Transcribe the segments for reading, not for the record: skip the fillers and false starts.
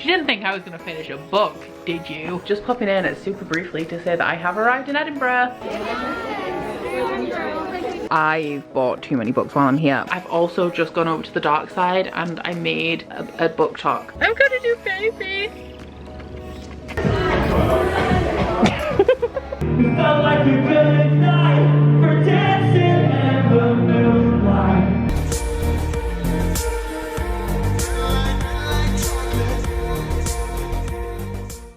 You didn't think I was gonna finish a book, did you? Just popping in super briefly to say that I have arrived in Edinburgh. I bought too many books while I'm here. I've also just gone over to the dark side and I made a book talk. I'm gonna do baby. You felt like you couldn't die for dancing in the moonlight.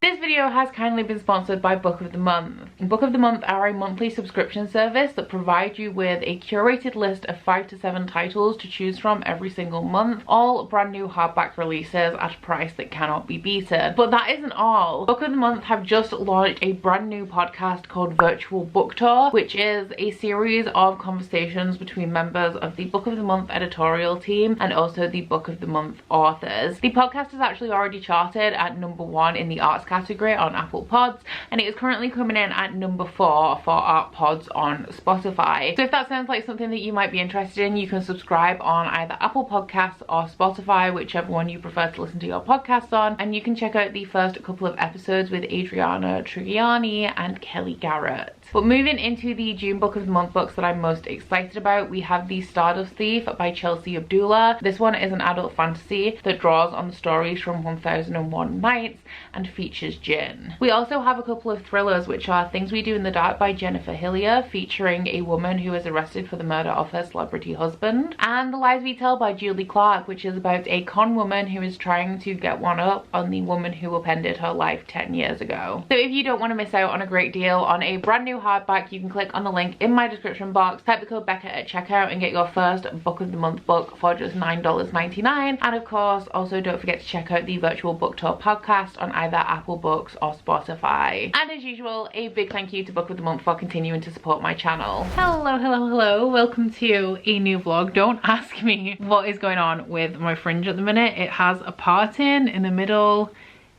This video has kindly been sponsored by Book of the Month. Book of the Month are a monthly subscription service that provide you with a curated list of 5 to 7 titles to choose from every single month, all brand new hardback releases at a price that cannot be beaten. But that isn't all. Book of the Month have just launched a brand new podcast called Virtual Book Tour, which is a series of conversations between members of the Book of the Month editorial team and also the Book of the Month authors. The podcast is actually already charted at #1 in the arts category on Apple Pods, and it is currently coming in at #4 for Art Pods on Spotify. So if that sounds like something that you might be interested in, you can subscribe on either Apple Podcasts or Spotify, whichever one you prefer to listen to your podcasts on, and you can check out the first couple of episodes with Adriana Trigiani and Kelly Garrett. But moving into the June Book of the Month books that I'm most excited about, we have The Stardust Thief by Chelsea Abdullah. This one is an adult fantasy that draws on the stories from 1001 Nights and features Jinn. We also have a couple of thrillers, which are Things We Do in the Dark by Jennifer Hillier, featuring a woman who is arrested for the murder of her celebrity husband, and The Lies We Tell by Julie Clark, which is about a con woman who is trying to get one up on the woman who upended her life 10 years ago. So if you don't want to miss out on a great deal on a brand new hardback, you can click on the link in my description box, type the code Becca at checkout and get your first Book of the Month book for just $9.99. And of course, also don't forget to check out the Virtual Book Tour podcast on either Apple Books or Spotify. And as usual, a big thank you to Book of the Month for continuing to support my channel. Hello, hello, hello. Welcome to a new vlog. Don't ask me what is going on with my fringe at the minute. It has a part in the middle.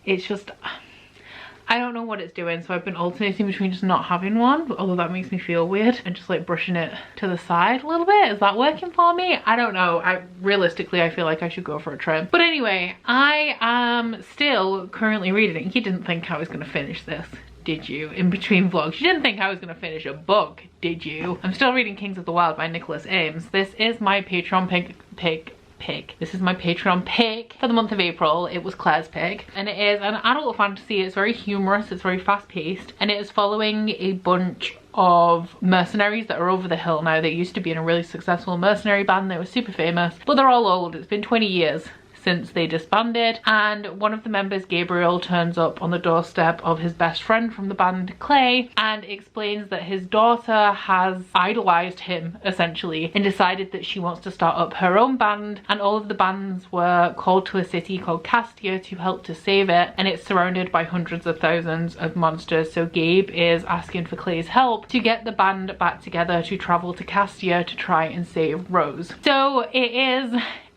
It's just, I don't know what it's doing, so I've been alternating between just not having one, although that makes me feel weird, and just like brushing it to the side a little bit. Is that working for me? I don't know. Realistically, I feel like I should go for a trim. But anyway, I am still currently reading. You didn't think I was gonna finish this, did you? In between vlogs, you didn't think I was gonna finish a book, did you? I'm still reading Kings of the Wyld by Nicholas Ames. This is my Patreon pick. This is my Patreon pick for the month of April. It was Claire's pick, and it is an adult fantasy. It's very humorous, it's very fast-paced, and it is following a bunch of mercenaries that are over the hill now. They used to be in a really successful mercenary band. They were super famous, but they're all old. It's been 20 years since they disbanded, and one of the members, Gabriel, turns up on the doorstep of his best friend from the band, Clay, and explains that his daughter has idolized him essentially and decided that she wants to start up her own band, and all of the bands were called to a city called Castia to help to save it, and it's surrounded by hundreds of thousands of monsters. So Gabe is asking for Clay's help to get the band back together to travel to Castia to try and save Rose. So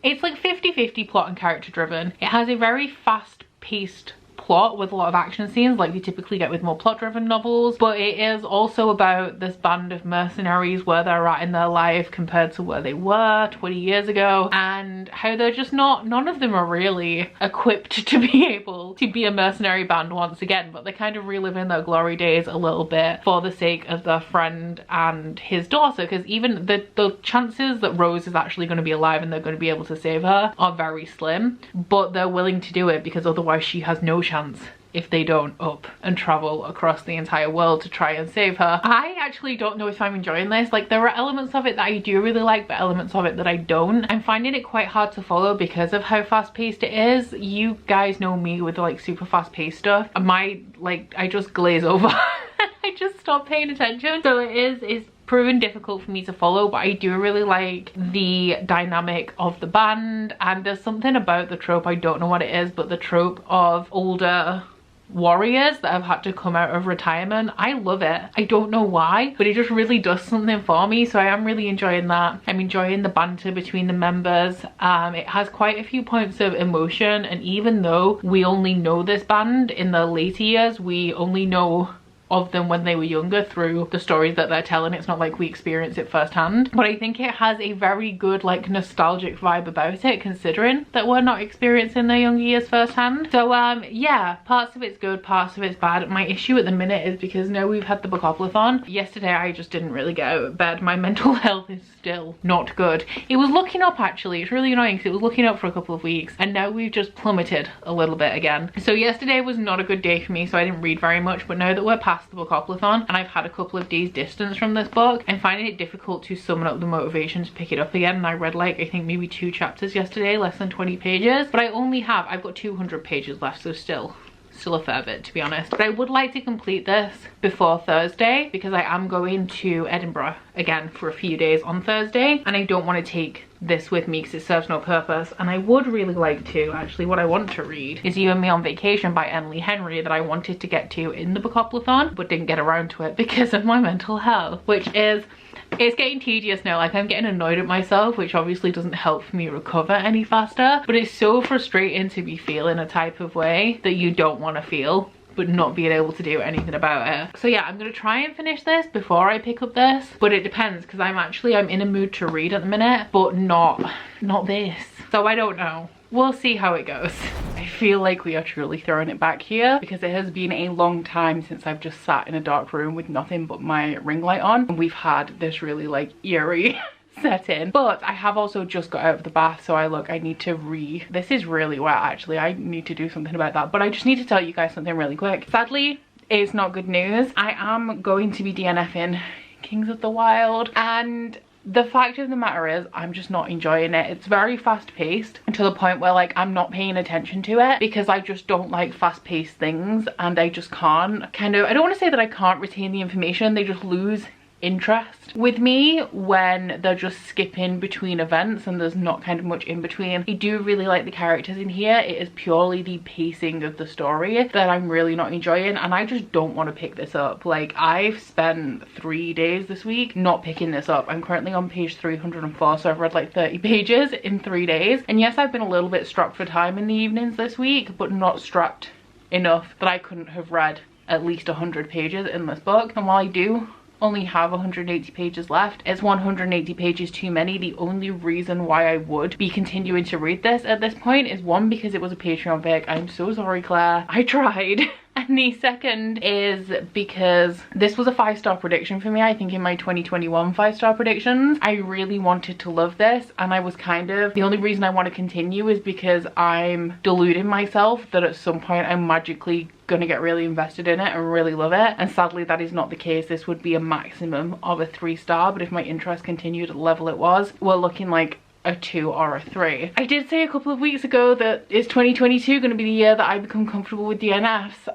it's like 50-50 plot and character driven. It has a very fast paced plot with a lot of action scenes like you typically get with more plot driven novels, but it is also about this band of mercenaries, where they're at in their life compared to where they were 20 years ago, and how they're just none of them are really equipped to be able to be a mercenary band once again, but they kind of reliving their glory days a little bit for the sake of their friend and his daughter, because even the chances that Rose is actually going to be alive and they're going to be able to save her are very slim, but they're willing to do it because otherwise she has no chance if they don't up and travel across the entire world to try and save her. I actually don't know if I'm enjoying this. Like, there are elements of it that I do really like, but elements of it that I don't. I'm finding it quite hard to follow because of how fast paced it is. You guys know me with like super fast paced stuff. I just glaze over. I just stop paying attention. So it's proven difficult for me to follow, but I do really like the dynamic of the band, and there's something about the trope, I don't know what it is, but the trope of older warriors that have had to come out of retirement, I love it. I don't know why, but it just really does something for me, so I am really enjoying that. I'm enjoying the banter between the members. It has quite a few points of emotion, and even though we only know this band in the later years, we only know of them when they were younger through the stories that they're telling. It's not like we experience it firsthand, but I think it has a very good like nostalgic vibe about it, considering that we're not experiencing their younger years firsthand. So yeah, parts of it's good, parts of it's bad. My issue at the minute is because now we've had the bookathon. Yesterday I just didn't really get out of bed. My mental health is still not good. It was looking up actually. It's really annoying because it was looking up for a couple of weeks and now we've just plummeted a little bit again. So yesterday was not a good day for me, so I didn't read very much, but now that we're past the bookathon and I've had a couple of days distance from this book, I'm finding it difficult to summon up the motivation to pick it up again. And I read like I think maybe 2 chapters yesterday, less than 20 pages, but I've got 200 pages left, so still a fair bit to be honest. But I would like to complete this before Thursday because I am going to Edinburgh again for a few days on Thursday and I don't want to take this with me because it serves no purpose. And I would really like to, actually what I want to read is You and Me on Vacation by Emily Henry, that I wanted to get to in the bookathon but didn't get around to it because of my mental health, which is, it's getting tedious now. Like I'm getting annoyed at myself, which obviously doesn't help me recover any faster, but it's so frustrating to be feeling a type of way that you don't want to feel but not being able to do anything about it. So yeah, I'm gonna try and finish this before I pick up this, but it depends because I'm in a mood to read at the minute, but not this. So I don't know. We'll see how it goes. I feel like we are truly throwing it back here because it has been a long time since I've just sat in a dark room with nothing but my ring light on. And we've had this really like eerie setting, but I have also just got out of the bath, so I need to this is really wet actually. I need to do something about that, but I just need to tell you guys something really quick. Sadly, it's not good news. I am going to be DNFing Kings of the Wyld, and the fact of the matter is I'm just not enjoying it. It's very fast paced to the point where like I'm not paying attention to it because I just don't like fast paced things, and I just can't I don't want to say that I can't retain the information, they just lose interest with me when they're just skipping between events and there's not kind of much in between. I do really like the characters in here. It is purely the pacing of the story that I'm really not enjoying, and I just don't want to pick this up. Like I've spent 3 days this week not picking this up. I'm currently on page 304, so I've read like 30 pages in 3 days. And yes, I've been a little bit strapped for time in the evenings this week, but not strapped enough that I couldn't have read at least 100 pages in this book. And while I do only have 180 pages left, it's 180 pages too many. The only reason why I would be continuing to read this at this point is one, because it was a Patreon pick. I'm so sorry, Claire, I tried. And the second is because this was a 5-star prediction for me. I think in my 2021 5-star predictions, I really wanted to love this, and I was the only reason I want to continue is because I'm deluding myself that at some point I'm magically gonna get really invested in it and really love it, and sadly that is not the case. This would be a maximum of a 3-star, but if my interest continued at the level it was, we're looking like a 2 or a 3. I did say a couple of weeks ago that is 2022 going to be the year that I become comfortable with DNFs.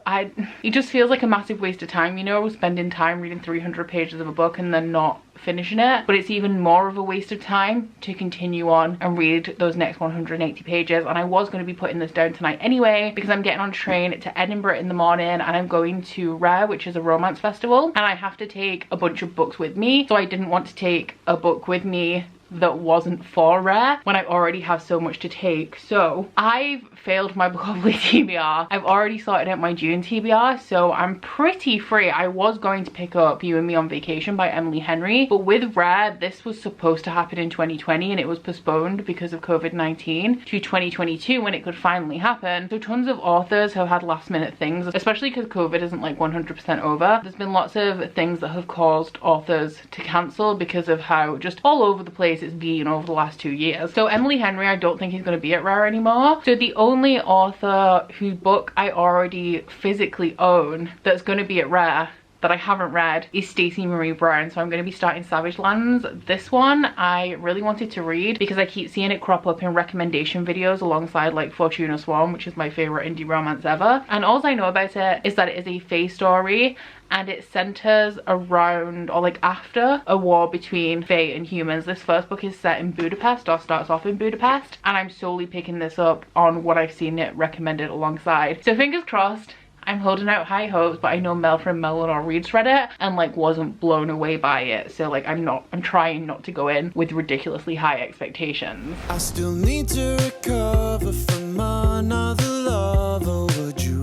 It just feels like a massive waste of time, you know, spending time reading 300 pages of a book and then not finishing it. But it's even more of a waste of time to continue on and read those next 180 pages. And I was going to be putting this down tonight anyway because I'm getting on a train to Edinburgh in the morning and I'm going to Rare, which is a romance festival, and I have to take a bunch of books with me. So I didn't want to take a book with me that wasn't for Rare when I already have so much to take. So I've failed my Bookopoly TBR. I've already sorted out my June TBR, so I'm pretty free. I was going to pick up You and Me on Vacation by Emily Henry, but with Rare, this was supposed to happen in 2020 and it was postponed because of COVID-19 to 2022 when it could finally happen. So tons of authors have had last minute things, especially because COVID isn't like 100% over. There's been lots of things that have caused authors to cancel because of how just all over the place it's been over the last 2 years. So Emily Henry, I don't think he's going to be at Rare anymore. So the only author whose book I already physically own that's going to be at Rare that I haven't read is Stacey Marie Brown. So I'm going to be starting Savage Lands. This one I really wanted to read because I keep seeing it crop up in recommendation videos alongside like Fortuna Swan, which is my favorite indie romance ever. And all I know about it is that it is a fae story and it centers around or like after a war between fae and humans. This first book is set in Budapest, or starts off in Budapest, and I'm solely picking this up on what I've seen it recommended alongside. So fingers crossed. I'm holding out high hopes, but I know Mel from Melon Reads read it and like wasn't blown away by it. So like I'm trying not to go in with ridiculously high expectations. I still need to recover from another love. Oh, would you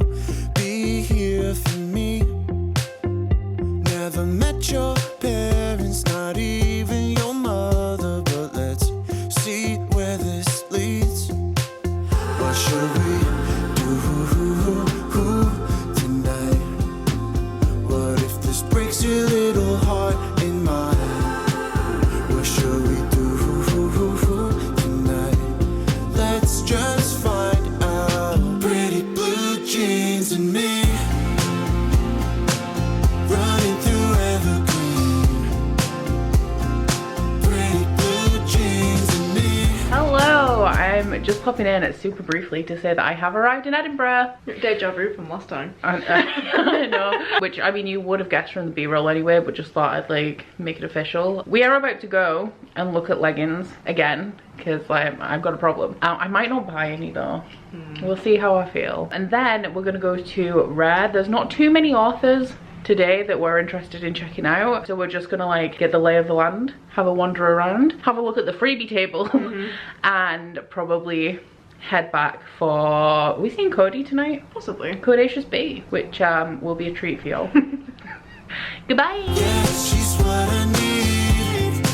be here for me? never met your parents, not even your mother. But let's see where this leads. What should we do tonight? What if this breaks your little heart in mine? What should we do tonight? Let's just find out. Pretty blue jeans and me, running through evergreen. Pretty blue jeans and me. Hello, I'm just popping in super briefly to say that I have arrived in Edinburgh. Deja vu from last time. I know. Which, I mean, you would have guessed from the B-roll anyway, but just thought I'd like make it official. We are about to go and look at leggings again, because I've got a problem. I might not buy any though. We'll see how I feel. And then we're gonna go to Red. There's not too many authors today that we're interested in checking out, so we're just gonna like get the lay of the land, have a wander around, have a look at the freebie table, and probably head back for, are we seeing Cody tonight? Possibly. Codacious B, which will be a treat for y'all. Goodbye. Yeah, she's what I need.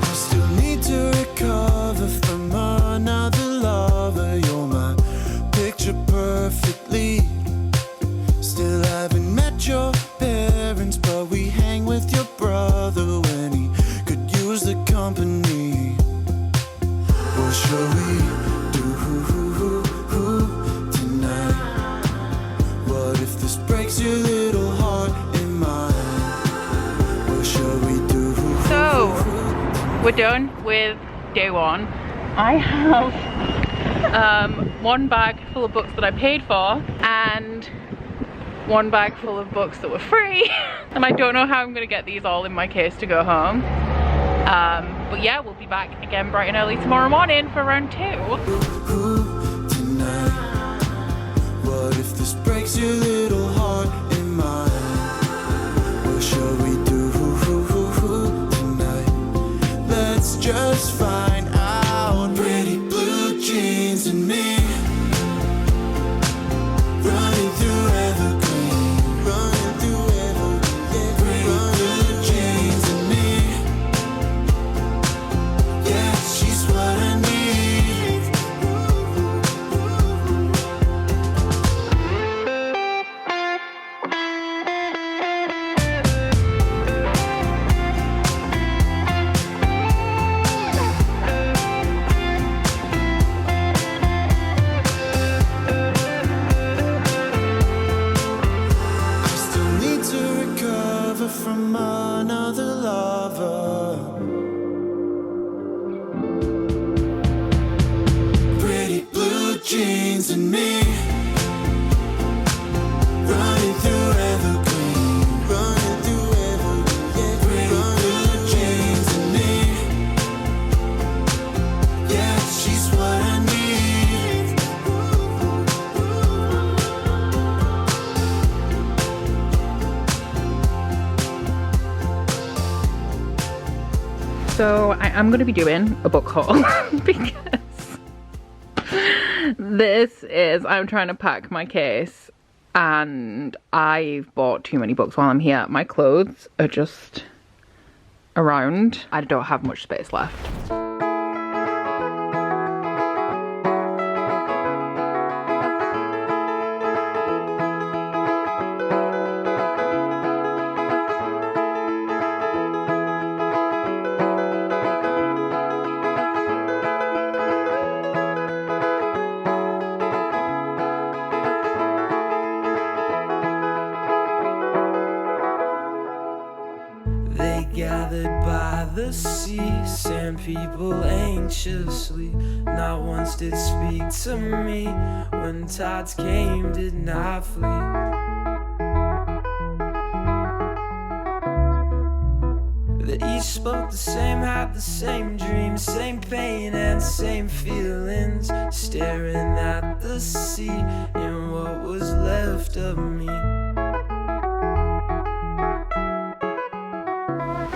I still need to recover from another lover. You're my picture perfectly. Still haven't met your parents, but we hang with your brother when he could use the company. What shall we do tonight? What if this breaks your little heart in mine? What shall we do? So, we're done with day one. I have one bag full of books that I paid for and one bag full of books that were free. And I don't know how I'm gonna get these all in my case to go home. But yeah, we'll be back again bright and early tomorrow morning for round 2. Tonight, what if this breaks your little heart in mine? What shall we do tonight? Let's just find out. Pretty blue jeans and me, running through evergreen, running through evergreen. Pretty blue jeans and me, yeah, she's what I need. I still need to recover from another lover. Pretty blue jeans and me, running through evergreen, running through evergreen. Pretty blue jeans and me, yeah, she's what I need. So I'm going to be doing a book haul because this is, I'm trying to pack my case and I've bought too many books while I'm here. My clothes are just around. I don't have much space left. They gathered by the sea, sand people anxiously. Not once did speak to me. When tides came, did not flee. They each spoke the same, had the same dreams, same pain and same feelings. Staring at the sea and what was left of me.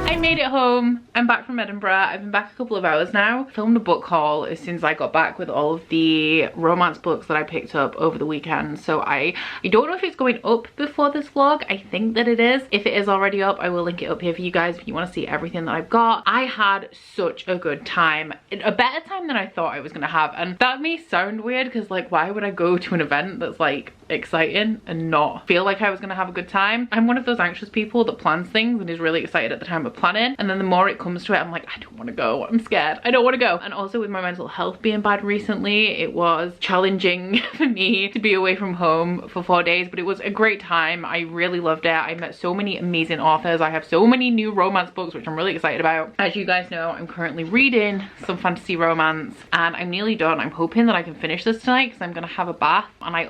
I made it home. I'm back from Edinburgh. I've been back a couple of hours now. Filmed a book haul as soon as I got back with all of the romance books that I picked up over the weekend. So I don't know if it's going up before this vlog. I think that it is. If it is already up, I will link it up here for you guys if you want to see everything that I've got. I had such a good time. A better time than I thought I was gonna have. And that may sound weird because like, why would I go to an event that's like exciting and not feel like I was gonna have a good time? I'm one of those anxious people that plans things and is really excited at the time of planning, and then the more it comes to it, I'm like, I don't want to go, I'm scared, I don't want to go. And also with my mental health being bad recently, it was challenging for me to be away from home for 4 days, but it was a great time. I really loved it. I met so many amazing authors. I have so many new romance books which I'm really excited about. As you guys know, I'm currently reading some fantasy romance and I'm nearly done. I'm hoping that I can finish this tonight because I'm gonna have a bath, and I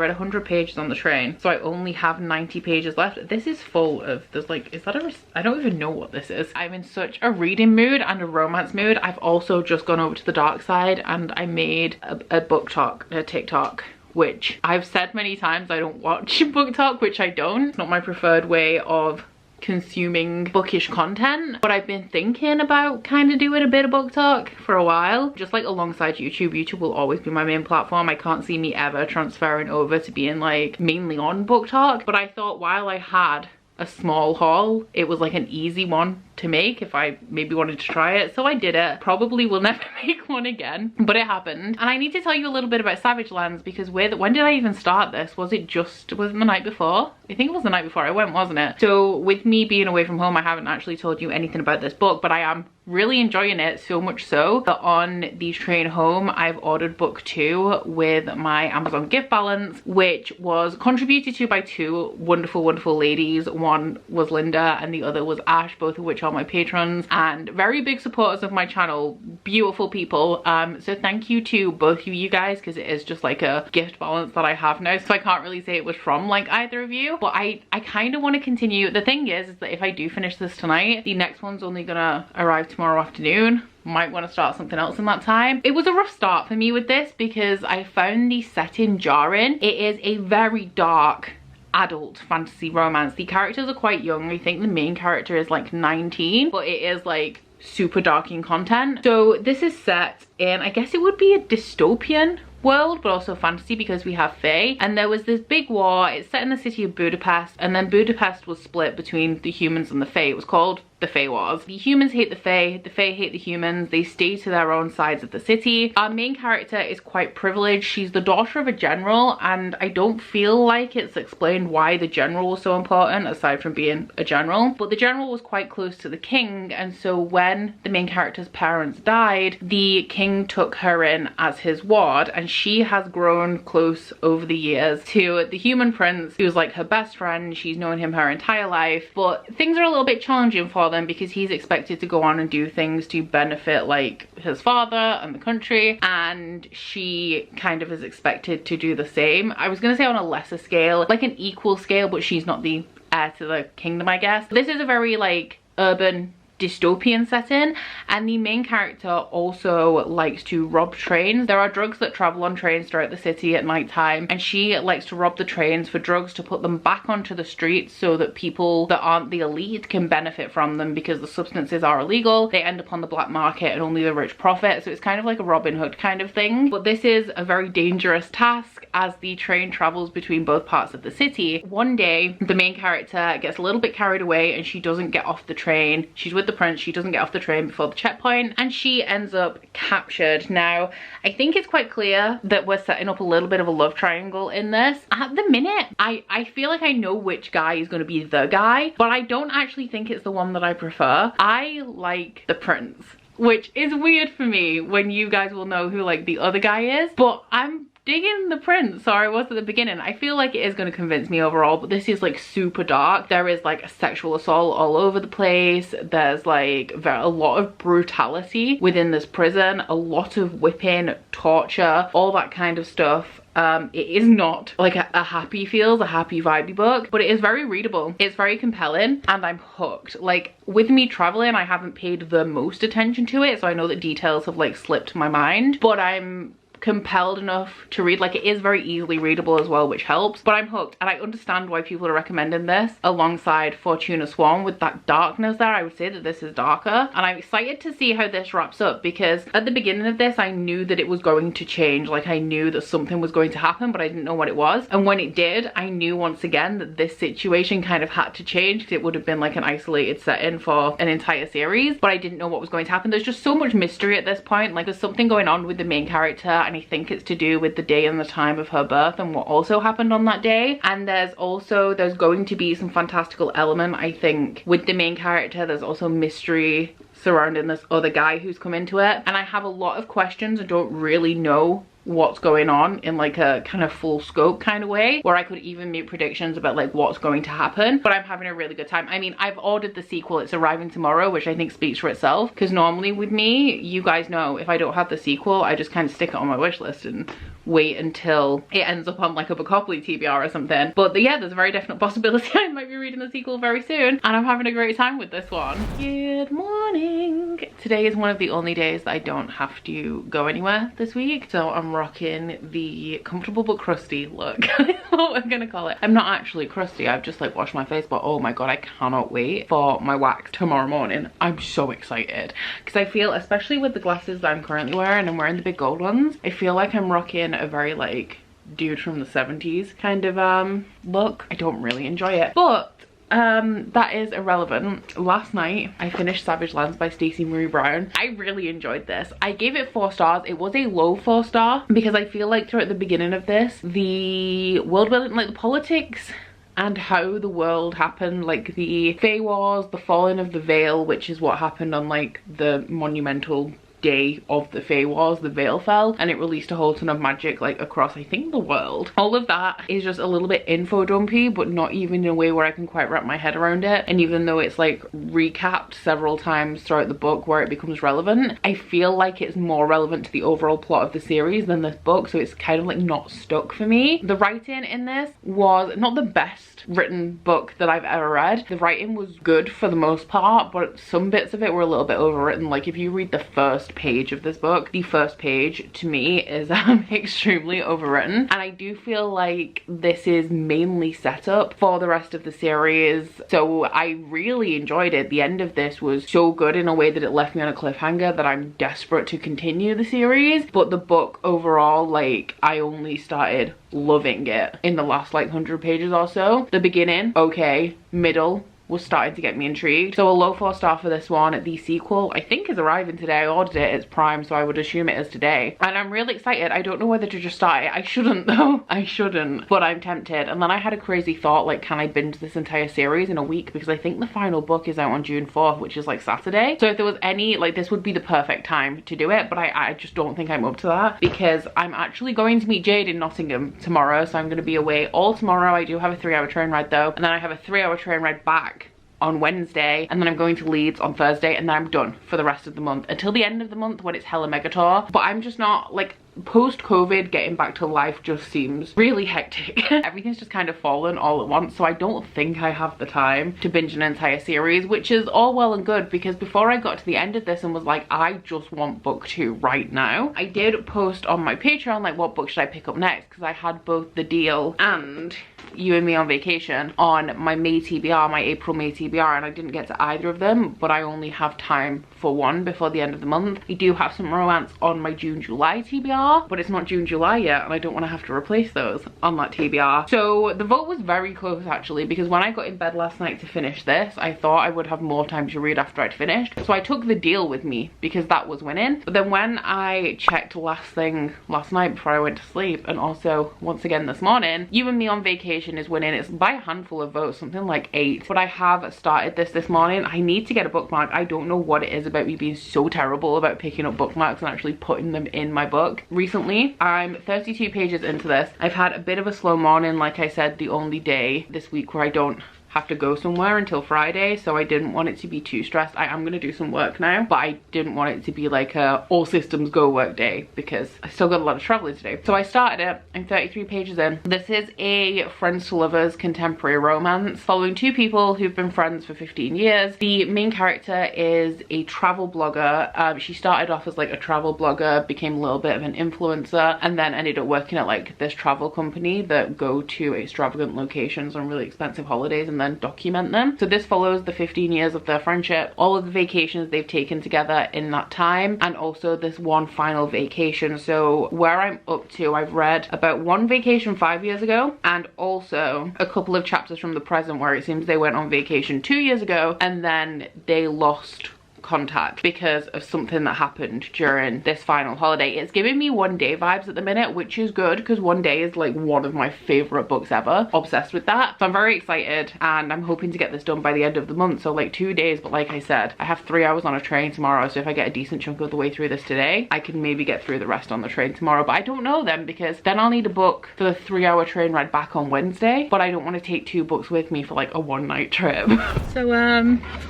read 100 pages on the train, so I only have 90 pages left. This is full of, there's like, is that I don't even know what this is. I'm in such a reading mood and a romance mood. I've also just gone over to the dark side and I made a book talk, a TikTok, which I've said many times I don't watch book talk, which I don't. It's not my preferred way of consuming bookish content, but I've been thinking about kind of doing a bit of book talk for a while, just like alongside YouTube. YouTube will always be my main platform. I can't see me ever transferring over to being like mainly on book talk, but I thought while I had a small haul, it was like an easy one to make if I maybe wanted to try it, so I did it. Probably will never make one again, but it happened. And I need to tell you a little bit about Savage Lands because when did I even start this? Was it the night before? I think it was the night before I went, wasn't it? So with me being away from home, I haven't actually told you anything about this book, but I am really enjoying it, so much so that on the train home I've ordered book 2 with my Amazon gift balance, which was contributed to by 2 wonderful ladies. One was Linda and the other was Ash, both of which are my patrons and very big supporters of my channel. Beautiful people. So thank you to both of you guys, because it is just like a gift balance that I have now, so I can't really say it was from like either of you, but I kind of want to continue. The thing is that if I do finish this tonight, the next one's only gonna arrive tomorrow afternoon. Might want to start something else in that time. It was a rough start for me with this because I found the setting jarring. It is a very dark adult fantasy romance. The characters are quite young. I think the main character is like 19, but it is like super dark in content. So this is set in, I guess it would be a dystopian world, but also fantasy because we have fae. And there was this big war. It's set in the city of Budapest, and then Budapest was split between the humans and the fae. It was called the Fae Wars. The humans hate the fae hate the humans. They stay to their own sides of the city. Our main character is quite privileged. She's the daughter of a general, and I don't feel like it's explained why the general was so important aside from being a general, but the general was quite close to the king, and so when the main character's parents died, the king took her in as his ward, and she has grown close over the years to the human prince, who's like her best friend. She's known him her entire life, but things are a little bit challenging for them because he's expected to go on and do things to benefit like his father and the country, and she kind of is expected to do the same. I was gonna say on a lesser scale, like an equal scale, but she's not the heir to the kingdom, I guess. This is a very like urban dystopian setting, and the main character also likes to rob trains. There are drugs that travel on trains throughout the city at night time, and she likes to rob the trains for drugs to put them back onto the streets so that people that aren't the elite can benefit from them, because the substances are illegal. They end up on the black market and only the rich profit, so it's kind of like a Robin Hood kind of thing. But this is a very dangerous task as the train travels between both parts of the city. One day the main character gets a little bit carried away and she doesn't get off the train. She's with the prince, she doesn't get off the train before the checkpoint, and she ends up captured. Now I think it's quite clear that we're setting up a little bit of a love triangle in this. At the minute I feel like I know which guy is going to be the guy, but I don't actually think it's the one that I prefer. I like the prince, which is weird for me when you guys will know who like the other guy is, but I'm digging the prince, or I was at the beginning. I feel like it is going to convince me overall, but this is like super dark. There is like a sexual assault all over the place. There's like a lot of brutality within this prison, a lot of whipping, torture, all that kind of stuff. It is not like a happy feels, a happy vibey book, but it is very readable. It's very compelling and I'm hooked. Like with me traveling, I haven't paid the most attention to it, so I know that details have like slipped my mind, but I'm compelled enough to read. Like, it is very easily readable as well, which helps, but I'm hooked, and I understand why people are recommending this alongside Fortuna Swan. With that darkness there, I would say that this is darker, and I'm excited to see how this wraps up, because at the beginning of this I knew that it was going to change. Like, I knew that something was going to happen, but I didn't know what it was, and when it did, I knew once again that this situation kind of had to change, because it would have been like an isolated setting for an entire series, but I didn't know what was going to happen. There's just so much mystery at this point. Like, there's something going on with the main character, and I think it's to do with the day and the time of her birth and what also happened on that day. And there's going to be some fantastical element, I think, with the main character. There's also mystery surrounding this other guy who's come into it, and I have a lot of questions and don't really know what's going on in like a kind of full scope kind of way, where I could even make predictions about like what's going to happen. But I'm having a really good time. I mean, I've ordered the sequel. It's arriving tomorrow, which I think speaks for itself, because normally with me, you guys know, if I don't have the sequel, I just kind of stick it on my wish list and wait until it ends up on like a Bookopoly TBR or something. But yeah, there's a very definite possibility I might be reading the sequel very soon, and I'm having a great time with this one. Good morning. Today is one of the only days that I don't have to go anywhere this week, so I'm rocking the comfortable but crusty look. That's what we're gonna call it. I'm not actually crusty, I've just like washed my face, but oh my god, I cannot wait for my wax tomorrow morning. I'm so excited, because I feel, especially with the glasses that I'm currently wearing, I'm wearing the big gold ones, I feel like I'm rocking a very like dude from the 70s kind of look. I don't really enjoy it, but that is irrelevant. Last night I finished Savage Lands by Stacey Marie Brown. I really enjoyed this. I gave it 4 stars. It was a low 4-star because I feel like throughout the beginning of this, the world building, like the politics and how the world happened, like the Fae Wars, the falling of the veil, which is what happened on like the monumental day of the Fae Wars, the veil fell and it released a whole ton of magic like across, I think, the world. All of that is just a little bit info dumpy, but not even in a way where I can quite wrap my head around it. And even though it's like recapped several times throughout the book where it becomes relevant, I feel like it's more relevant to the overall plot of the series than this book, so it's kind of like not stuck for me. The writing in this was not the best written book that I've ever read. The writing was good for the most part, but some bits of it were a little bit overwritten. Like, if you read the first page of this book, the first page to me is extremely overwritten, and I do feel like this is mainly set up for the rest of the series. So I really enjoyed it. The end of this was so good in a way that it left me on a cliffhanger that I'm desperate to continue the series. But the book overall, like, I only started loving it in the last like 100 pages or so. The beginning, okay. Middle was starting to get me intrigued. So a low 4-star for this one. The sequel, I think, is arriving today. I ordered it, it's Prime, so I would assume it is today. And I'm really excited. I don't know whether to just start it. I shouldn't though. I shouldn't, but I'm tempted. And then I had a crazy thought, like, can I binge this entire series in a week? Because I think the final book is out on June 4th, which is like Saturday. So if there was any, like, this would be the perfect time to do it, but I just don't think I'm up to that, because I'm actually going to meet Jade in Nottingham tomorrow, so I'm going to be away all tomorrow. I do have a 3-hour train ride though, and then I have a 3-hour train ride back on Wednesday, and then I'm going to Leeds on Thursday, and then I'm done for the rest of the month until the end of the month when it's hella mega tour. But I'm just not, like, post-COVID, getting back to life just seems really hectic. Everything's just kind of fallen all at once, so I don't think I have the time to binge an entire series, which is all well and good, because before I got to the end of this and was like, I just want book 2 right now, I did post on my Patreon like, what book should I pick up next, because I had both The Deal and You and Me on Vacation on my May TBR, my April-May TBR, and I didn't get to either of them, but I only have time for one before the end of the month. I do have some romance on my June-July TBR, but it's not June-July yet, and I don't want to have to replace those on that TBR. So the vote was very close actually, because when I got in bed last night to finish this, I thought I would have more time to read after I'd finished. So I took The Deal with me because that was winning. But then when I checked last thing last night before I went to sleep, and also once again this morning, You and Me on Vacation is winning. It's by a handful of votes, something like 8. But I have started this morning. I need to get a bookmark. I don't know what it is about me being so terrible about picking up bookmarks and actually putting them in my book. Recently, I'm 32 pages into this. I've had a bit of a slow morning, like I said, the only day this week where I don't have to go somewhere until Friday, so I didn't want it to be too stressed. I am gonna do some work now, but I didn't want it to be like a all systems go work day because I still got a lot of traveling to do. So I started it. I'm 33 pages in. This is a friends to lovers contemporary romance following two people who've been friends for 15 years. The main character is a travel blogger. She started off as like a travel blogger, became a little bit of an influencer, and then ended up working at like this travel company that go to extravagant locations on really expensive holidays and then document them. So this follows the 15 years of their friendship, all of the vacations they've taken together in that time, and also this one final vacation. So where I'm up to, I've read about one vacation 5 years ago and also a couple of chapters from the present where it seems they went on vacation 2 years ago and then they lost contact because of something that happened during this final holiday. It's giving me One Day vibes at the minute, which is good because One Day is like one of my favorite books ever. Obsessed with that. So I'm very excited and I'm hoping to get this done by the end of the month. So like 2 days, but like I said, I have 3 hours on a train tomorrow. So if I get a decent chunk of the way through this today, I can maybe get through the rest on the train tomorrow. But I don't know then, because then I'll need a book for the 3-hour train ride back on Wednesday. But I don't want to take 2 books with me for like a one-night trip. So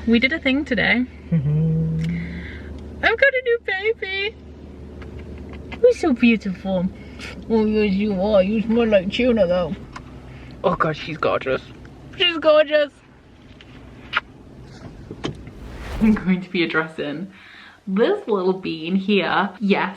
we did a thing today. I've got a new baby. You're so beautiful. Oh yes you are. You smell like tuna though. Oh god, she's gorgeous. She's gorgeous. I'm going to be addressing this little bean here. Yes,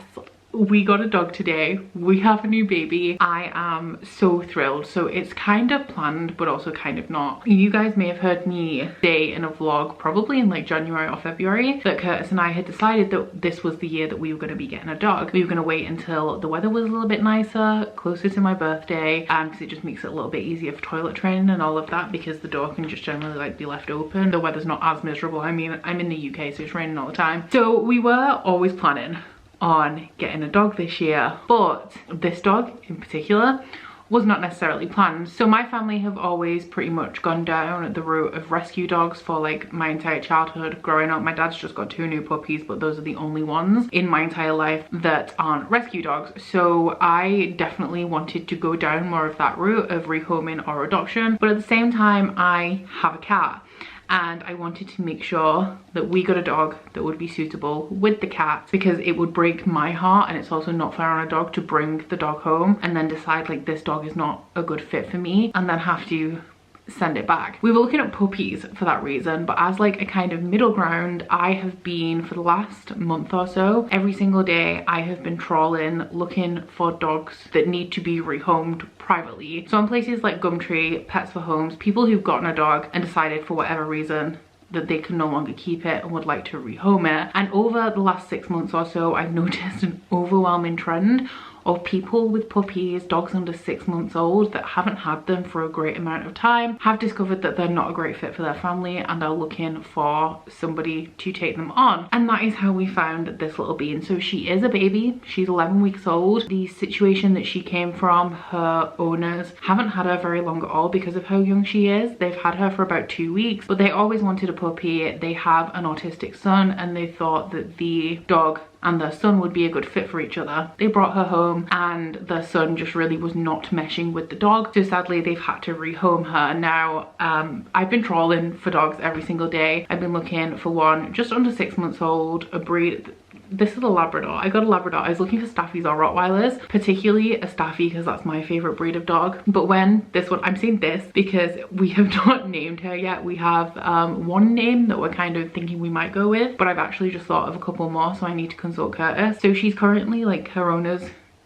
we got a dog today. We have a new baby. I am so thrilled. So it's kind of planned but also kind of not. You guys may have heard me say in a vlog probably in like January or February that Curtis and I had decided that this was the year that we were going to be getting a dog. We were going to wait until the weather was a little bit nicer, closer to my birthday, because it just makes it a little bit easier for toilet training and all of that, because the door can just generally like be left open. The weather's not as miserable. I mean, I'm in the UK so it's raining all the time. So we were always planning on getting a dog this year, but this dog in particular was not necessarily planned. So my family have always pretty much gone down the route of rescue dogs for like my entire childhood growing up. My dad's just got 2 new puppies, but those are the only ones in my entire life that aren't rescue dogs. So I definitely wanted to go down more of that route of rehoming or adoption, but at the same time I have a cat. And I wanted to make sure that we got a dog that would be suitable with the cat, because it would break my heart, and it's also not fair on a dog to bring the dog home and then decide like this dog is not a good fit for me and then have to send it back. We were looking at puppies for that reason, but as like a kind of middle ground, I have been for the last month or so, every single day I have been trawling looking for dogs that need to be rehomed privately. So on places like Gumtree, Pets for Homes, people who've gotten a dog and decided for whatever reason that they can no longer keep it and would like to rehome it. And over the last 6 months or so, I've noticed an overwhelming trend of people with puppies, dogs under 6 months old, that haven't had them for a great amount of time, have discovered that they're not a great fit for their family and are looking for somebody to take them on. And that is how we found this little bean. So she is a baby, she's 11 weeks old. The situation that she came from, her owners haven't had her very long at all because of how young she is. They've had her for about 2 weeks, but they always wanted a puppy. They have an autistic son and they thought that the dog and their son would be a good fit for each other. They brought her home and their son just really was not meshing with the dog, so sadly they've had to rehome her. Now I've been trawling for dogs every single day. I've been looking for one just under 6 months old, a breed. This is a Labrador. I got a Labrador. I was looking for Staffies or Rottweilers, particularly a Staffy because that's my favorite breed of dog. But when this one, I'm saying this because we have not named her yet. We have one name that we're kind of thinking we might go with, but I've actually just thought of a couple more, so I need to consult Curtis. So she's currently, like, her owners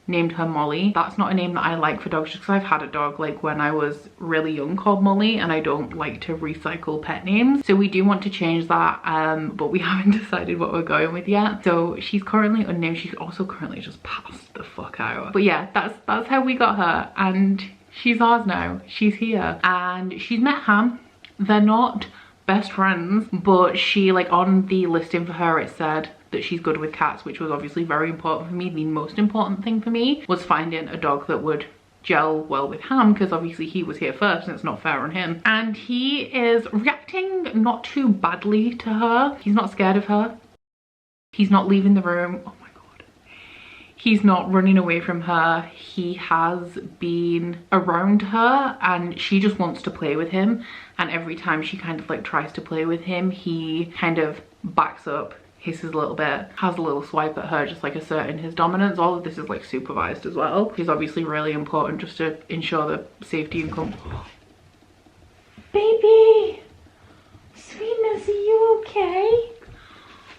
named her Molly. That's not a name that I like for dogs, just because I've had a dog like when I was really young called Molly, and I don't like to recycle pet names. So we do want to change that, but we haven't decided what we're going with yet. So she's currently unnamed. She's also currently just passed the fuck out. But yeah, that's how we got her, and she's ours now. She's here, and she's met Ham. They're not best friends, but she, like, on the listing for her it said that she's good with cats, which was obviously very important for me. The most important thing for me was finding a dog that would gel well with Ham, because obviously he was here first and it's not fair on him. And he is reacting not too badly to her. He's not scared of her. He's not leaving the room. Oh my god. he's not running away from her. He has been around her and she just wants to play with him. And every time she kind of like tries to play with him, he kind of backs up, hisses a little bit, has a little swipe at her, just like asserting his dominance. All of this is like supervised as well. He's obviously really important just to ensure the safety and comfort. Baby! Sweetness, are you okay?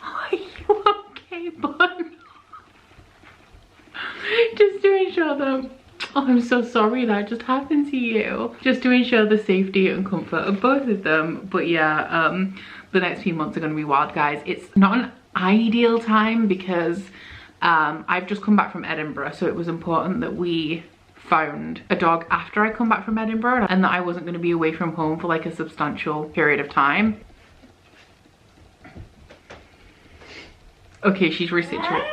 Are you okay, bud? Just to ensure that, oh, I'm so sorry that just happened to you. Just to ensure the safety and comfort of both of them. But yeah, the next few months are going to be wild, guys. It's not an ideal time because I've just come back from Edinburgh, so it was important that we found a dog after I come back from Edinburgh and that I wasn't going to be away from home for like a substantial period of time. Okay, she's resituated.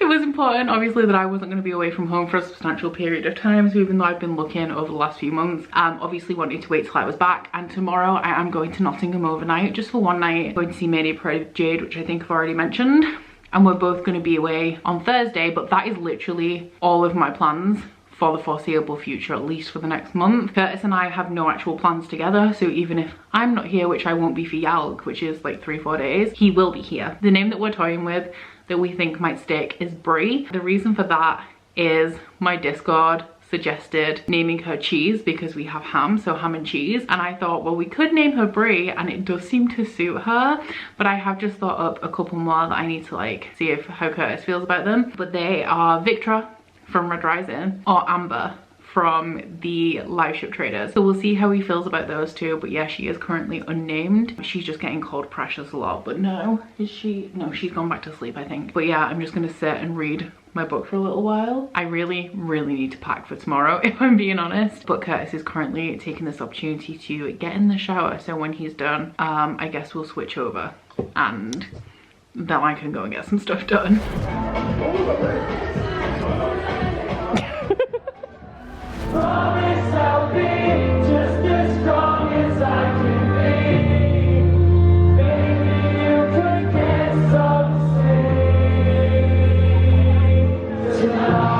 It was important, obviously, that I wasn't going to be away from home for a substantial period of time. So even though I've been looking over the last few months, obviously wanted to wait till I was back. And tomorrow I am going to Nottingham overnight, just for one night. I'm going to see Mania Parade of Jade, which I think I've already mentioned. And we're both going to be away on Thursday, but that is literally all of my plans for the foreseeable future, at least for the next month. Curtis and I have no actual plans together, so even if I'm not here, which I won't be for Wyld, which is like 3-4 days, he will be here. The name that we're toying with that we think might stick is Brie. The reason for that is my Discord suggested naming her Cheese because we have ham, so ham and cheese. And I thought, well, we could name her Brie and it does seem to suit her, but I have just thought up a couple more that I need to like see if how Curtis feels about them. But they are Victra from Red Rising or Amber from the live ship traders. So we'll see how he feels about those two. But yeah, she is currently unnamed. She's just getting called Precious a lot, but no, is she? No, she's gone back to sleep, I think. But yeah, I'm just gonna sit and read my book for a little while. I really need to pack for tomorrow, if I'm being honest. But Curtis is currently taking this opportunity to get in the shower. So when he's done, I guess we'll switch over and then I can go and get some stuff done. Promise I'll be just as strong as I can be. Maybe you could get some sleep tonight.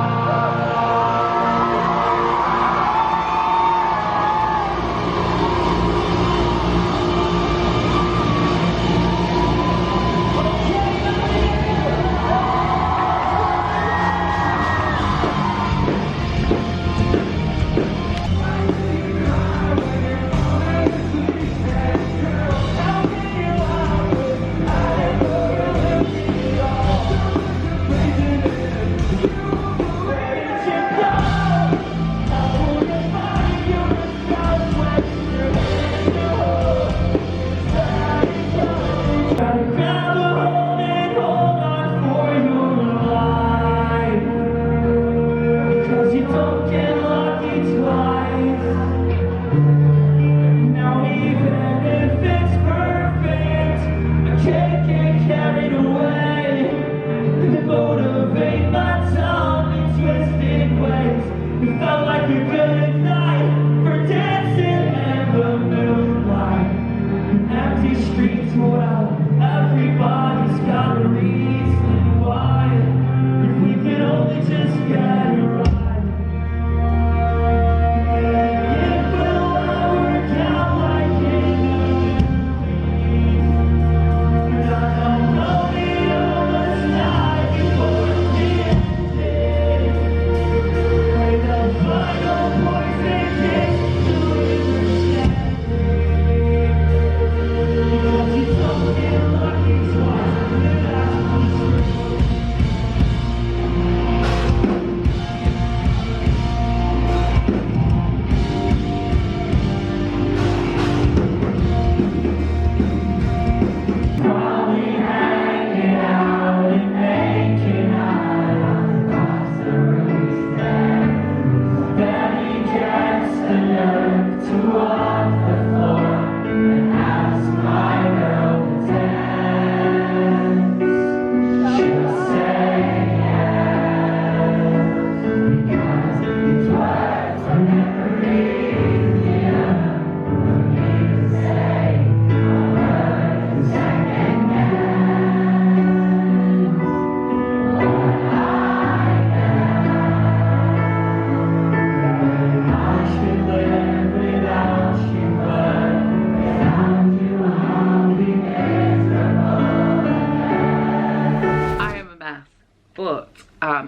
but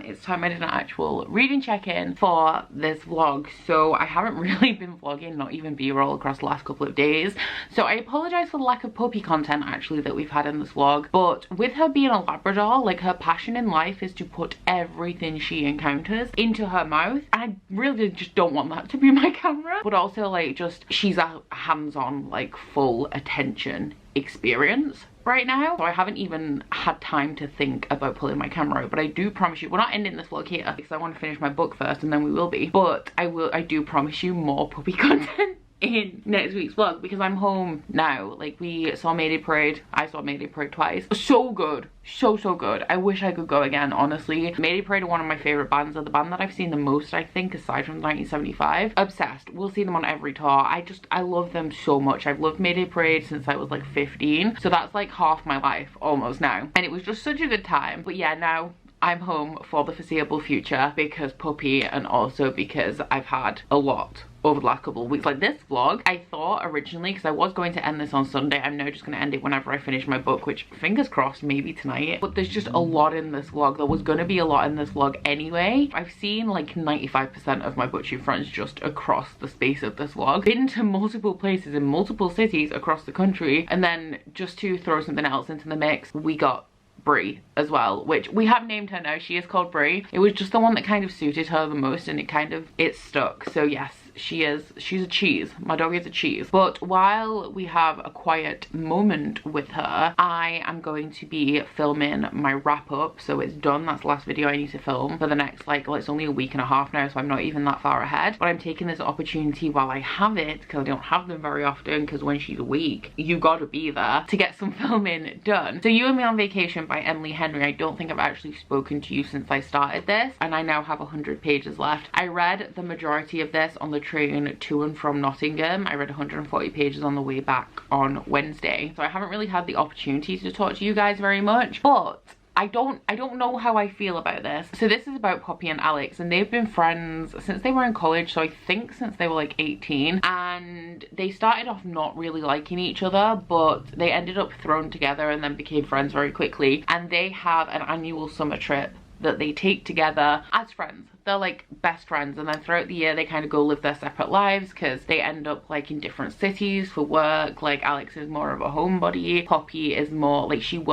it's time I did an actual reading check-in for this vlog. So I haven't really been vlogging, not even b-roll, across the last couple of days. So I apologize for the lack of puppy content actually that we've had in this vlog. But with her being a Labrador, like, her passion in life is to put everything she encounters into her mouth. I really just don't want that to be my camera. But also, like, just she's a hands-on, like, full attention experience right now, so I haven't even had time to think about pulling my camera out. But I do promise you, we're not ending this vlog here because I want to finish my book first and then we will be, but I do promise you more puppy content in next week's vlog because I'm home now. Like, we saw Mayday Parade. I saw Mayday Parade twice. So good, so good. I wish I could go again, honestly. Mayday Parade are one of my favorite bands. They're the band that I've seen the most, I think, aside from 1975. Obsessed. We'll see them on every tour. I love them so much. I've loved Mayday Parade since I was like 15, so that's like half my life almost now, and it was just such a good time. But yeah, now I'm home for the foreseeable future because puppy, and also because I've had a lot over the last couple of weeks. Like, this vlog, I thought originally, because I was going to end this on Sunday, I'm now just going to end it whenever I finish my book, which, fingers crossed, maybe tonight. But there's just a lot in this vlog. There was going to be a lot in this vlog anyway. I've seen like 95% of my booktube friends just across the space of this vlog. Been to multiple places in multiple cities across the country, and then just to throw something else into the mix, we got Brie as well, which we have named her now. She is called Brie. It was just the one that kind of suited her the most, and it stuck. So yes, she's a cheese. My dog is a cheese. But while we have a quiet moment with her, I am going to be filming my wrap up. So it's done. That's the last video I need to film for the next, like, well, it's only a week and a half now, so I'm not even that far ahead. But I'm taking this opportunity while I have it, because I don't have them very often, because when she's awake, you gotta be there to get some filming done. So You and Me on Vacation by Emily Henry. I don't think I've actually spoken to you since I started this, and I now have 100 pages left. I read the majority of this on the train to and from Nottingham. I read 140 pages on the way back on Wednesday, so I haven't really had the opportunity to talk to you guys very much, but I don't know how I feel about this. So this is about Poppy and Alex, and they've been friends since they were in college, so I think since they were like 18, and they started off not really liking each other, but they ended up thrown together and then became friends very quickly. And they have an annual summer trip that they take together as friends. They're like best friends, and then throughout the year they kind of go live their separate lives because they end up like in different cities for work. Like, Alex is more of a homebody. Poppy is more like, she's an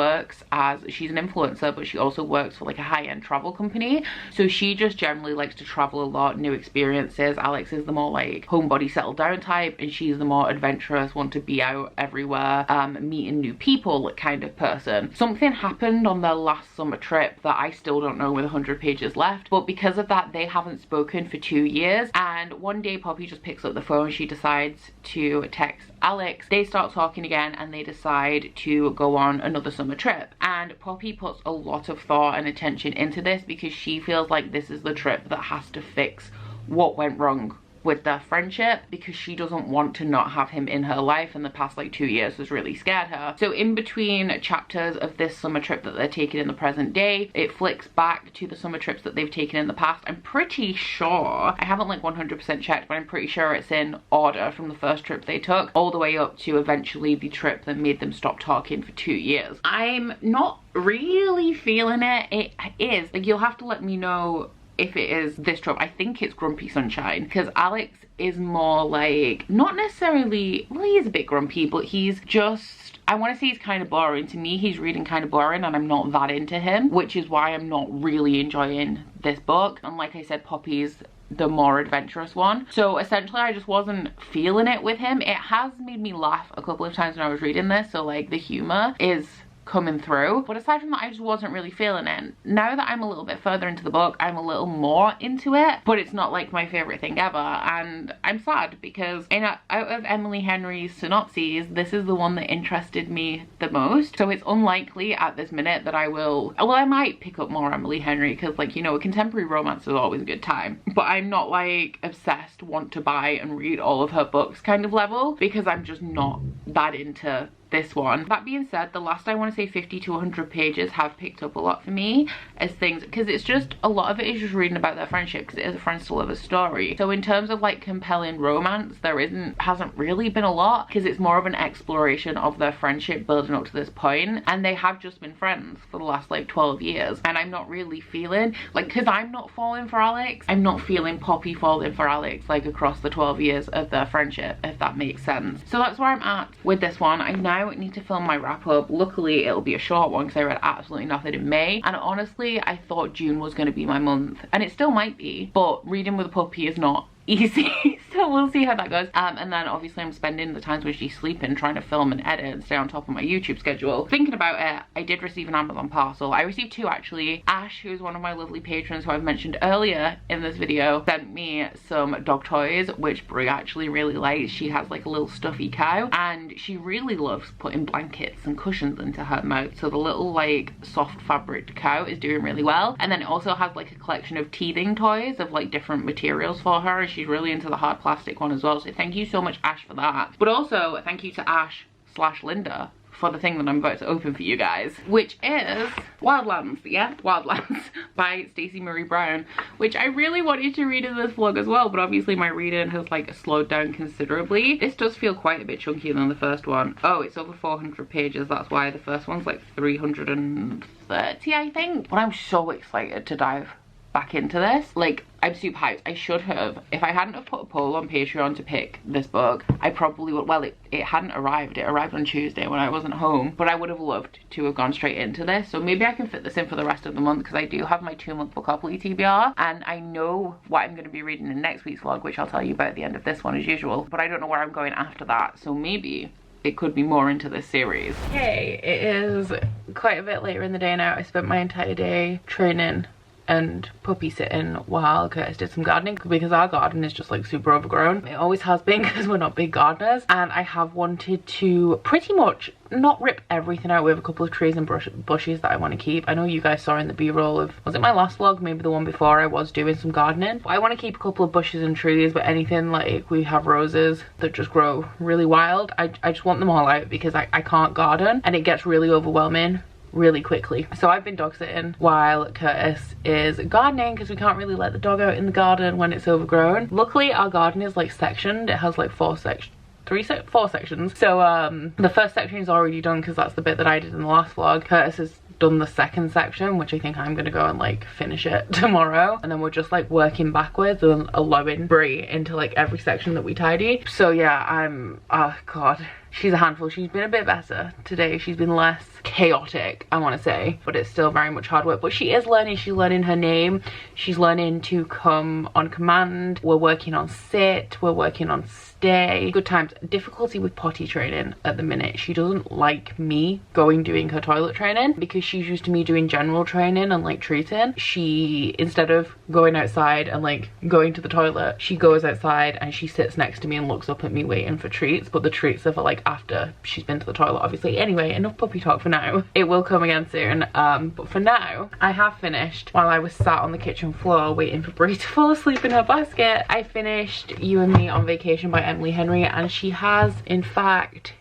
influencer, but she also works for like a high-end travel company, so she just generally likes to travel a lot, new experiences. Alex is the more like homebody, settle down type, and she's the more adventurous, want to be out everywhere, meeting new people kind of person. Something happened on their last summer trip that I still don't know with 100 pages left, but because of that they haven't spoken for 2 years. And one day Poppy just picks up the phone, she decides to text Alex. They start talking again and they decide to go on another summer trip, and Poppy puts a lot of thought and attention into this because she feels like this is the trip that has to fix what went wrong with their friendship, because she doesn't want to not have him in her life, and the past like 2 years has really scared her. So in between chapters of this summer trip that they're taking in the present day, it flicks back to the summer trips that they've taken in the past. I'm pretty sure, I haven't like 100% checked, but I'm pretty sure it's in order from the first trip they took all the way up to eventually the trip that made them stop talking for 2 years. I'm not really feeling it. It is like, you'll have to let me know if it is this trip. I think it's Grumpy Sunshine, because Alex is more like, not necessarily, well, he is a bit grumpy, but he's just, I want to say he's kind of boring. To me, he's reading kind of boring, and I'm not that into him, which is why I'm not really enjoying this book. And like I said, Poppy's the more adventurous one. So essentially I just wasn't feeling it with him. It has made me laugh a couple of times when I was reading this, so like the humor is coming through, but aside from that I just wasn't really feeling it. Now that I'm a little bit further into the book, I'm a little more into it, but it's not like my favorite thing ever, and I'm sad because out of Emily Henry's synopses, this is the one that interested me the most. So it's unlikely at this minute that I will, well, I might pick up more Emily Henry because, like, you know, a contemporary romance is always a good time, but I'm not like obsessed, want to buy and read all of her books kind of level, because I'm just not that into this one. That being said, the last, I want to say 50 to 100 pages have picked up a lot for me as things, because it's just, a lot of it is just reading about their friendship, because it is a friends to lovers story. So in terms of like compelling romance, there hasn't really been a lot, because it's more of an exploration of their friendship building up to this point, and they have just been friends for the last like 12 years, and I'm not really feeling like, because I'm not falling for Alex, I'm not feeling Poppy falling for Alex like across the 12 years of their friendship, if that makes sense. So that's where I'm at with this one. I now need to film my wrap up. Luckily it'll be a short one because I read absolutely nothing in May, and honestly I thought June was going to be my month, and it still might be, but reading with a puppy is not easy. So we'll see how that goes. And then obviously I'm spending the times when she's sleeping trying to film and edit and stay on top of my YouTube schedule. Thinking about it, I did receive an Amazon parcel. I received two actually. Ash, who's one of my lovely patrons who I've mentioned earlier in this video, sent me some dog toys, which Brie actually really likes. She has like a little stuffy cow, and she really loves putting blankets and cushions into her mouth. So the little like soft fabric cow is doing really well. And then it also has like a collection of teething toys of like different materials for her, and she's really into the hard plastic one as well. So thank you so much, Ash, for that. But also thank you to Ash/Linda for the thing that I'm about to open for you guys, which is Wildlands, yeah, Wildlands by Stacey Marie Brown, which I really wanted to read in this vlog as well, but obviously my reading has like slowed down considerably. This does feel quite a bit chunkier than the first one. Oh, it's over 400 pages, that's why. The first one's like 330, I think. But I'm so excited to dive back into this. Like, I'm super hyped. I should have, if I hadn't have put a poll on Patreon to pick this book, I probably would, well, it hadn't arrived. It arrived on Tuesday when I wasn't home, but I would have loved to have gone straight into this. So maybe I can fit this in for the rest of the month, because I do have my 2-month Bookopoly TBR, and I know what I'm going to be reading in next week's vlog, which I'll tell you about at the end of this one as usual, but I don't know where I'm going after that. So maybe it could be more into this series. Okay, it is quite a bit later in the day now. I spent my entire day training and puppy sitting while Curtis did some gardening, because our garden is just like super overgrown. It always has been, because we're not big gardeners, and I have wanted to pretty much not rip everything out. We have a couple of trees and bushes that I want to keep. I know you guys saw in the b-roll of, was it my last vlog, maybe the one before, I was doing some gardening. But I want to keep a couple of bushes and trees, but anything like, we have roses that just grow really wild, I just want them all out, because I can't garden and it gets really overwhelming really quickly. So I've been dog sitting while Curtis is gardening, because we can't really let the dog out in the garden when it's overgrown. Luckily our garden is like sectioned. It has like 4 sections. 4 sections. So the first section is already done, because that's the bit that I did in the last vlog. Curtis has done the second section, which I think I'm gonna go and like finish it tomorrow, and then we're just like working backwards and allowing Brie into like every section that we tidy. So yeah, I'm, oh god, she's a handful. She's been a bit better today. She's been less chaotic, I want to say, but it's still very much hard work. But she is learning. She's learning her name. She's learning to come on command. We're working on sit. We're working on stay. Good times. Difficulty with potty training at the minute. She doesn't like me doing her toilet training, because she's used to me doing general training and like treating. She, instead of going outside and like going to the toilet, she goes outside and she sits next to me and looks up at me waiting for treats. But the treats are for like after she's been to the toilet, obviously. Anyway, enough puppy talk for now. It will come again soon, but for now I have finished. While I was sat on the kitchen floor waiting for Brie to fall asleep in her basket, I finished You and Me on Vacation by Emily Henry, and she has in fact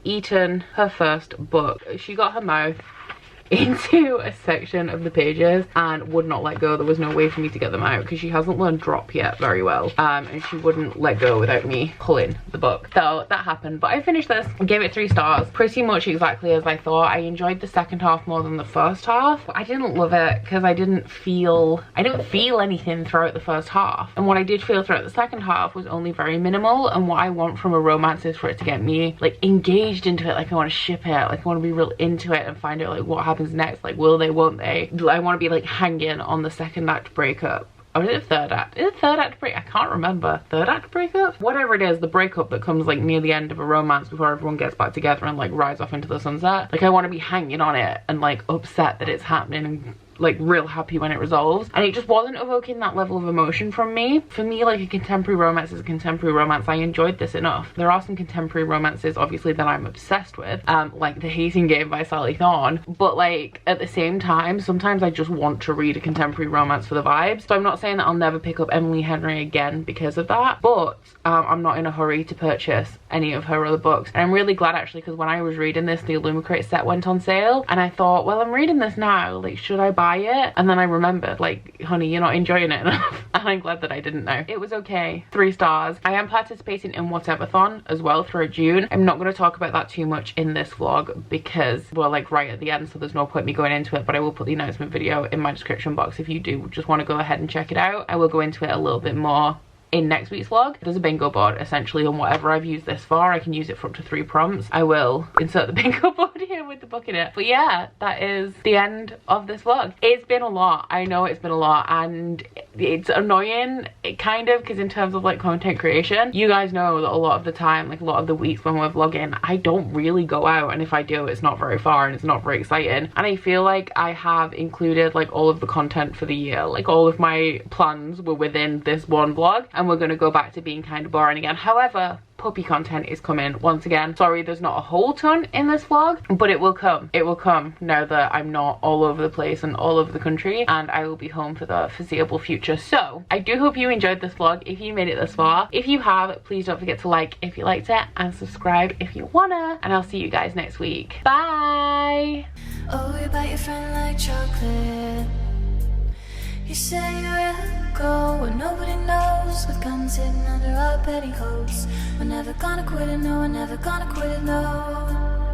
eaten her first book. She got her mouth into a section of the pages and would not let go. There was no way for me to get them out, because she hasn't learned drop yet very well, and she wouldn't let go without me pulling the book. So that happened, but I finished this and gave it 3 stars, pretty much exactly as I thought. I enjoyed the second half more than the first half. I didn't love it because I didn't feel anything throughout the first half, and what I did feel throughout the second half was only very minimal. And what I want from a romance is for it to get me like engaged into it, like I want to ship it, like I want to be real into it and find out like what happens next, like will they, won't they. I want to be like hanging on the second act breakup. Or is it third act? Is it third act break? I can't remember. Third act breakup? Whatever it is, the breakup that comes like near the end of a romance before everyone gets back together and like rides off into the sunset. Like I want to be hanging on it and like upset that it's happening and like real happy when it resolves, and it just wasn't evoking that level of emotion from me. For me, like, a contemporary romance is a contemporary romance. I enjoyed this enough. There are some contemporary romances obviously that I'm obsessed with, like The Hating Game by Sally Thorne, but like at the same time sometimes I just want to read a contemporary romance for the vibes. So I'm not saying that I'll never pick up Emily Henry again because of that, but I'm not in a hurry to purchase any of her other books. And I'm really glad actually, because when I was reading this, the Illumicrate set went on sale, and I thought, well, I'm reading this now, like, should I buy it? And then I remembered, like, honey, you're not enjoying it enough. And I'm glad that I didn't know. It was okay. 3 stars. I am participating in Whatever-thon as well throughout June. I'm not going to talk about that too much in this vlog because we're like right at the end, so there's no point me going into it, but I will put the announcement video in my description box if you do just want to go ahead and check it out. I will go into it a little bit more in next week's vlog. There's a bingo board essentially on whatever I've used this for. I can use it for up to 3 prompts. I will insert the bingo board here with the book in it. But yeah, that is the end of this vlog. It's been a lot. I know it's been a lot, and it's annoying, kind of, because in terms of like content creation, you guys know that a lot of the time, like a lot of the weeks when we're vlogging, I don't really go out, and if I do, it's not very far and it's not very exciting. And I feel like I have included like all of the content for the year. Like all of my plans were within this one vlog, and we're going to go back to being kind of boring again. However, puppy content is coming once again. Sorry there's not a whole ton in this vlog, but it will come. It will come now that I'm not all over the place and all over the country, and I will be home for the foreseeable future. So I do hope you enjoyed this vlog if you made it this far. If you have, please don't forget to like if you liked it and subscribe if you wanna, and I'll see you guys next week. Bye. Oh, you bite your friend like chocolate. You say you will go where nobody knows, with guns hidden under our petticoats. We're never gonna quit it, no, we're never gonna quit it, no.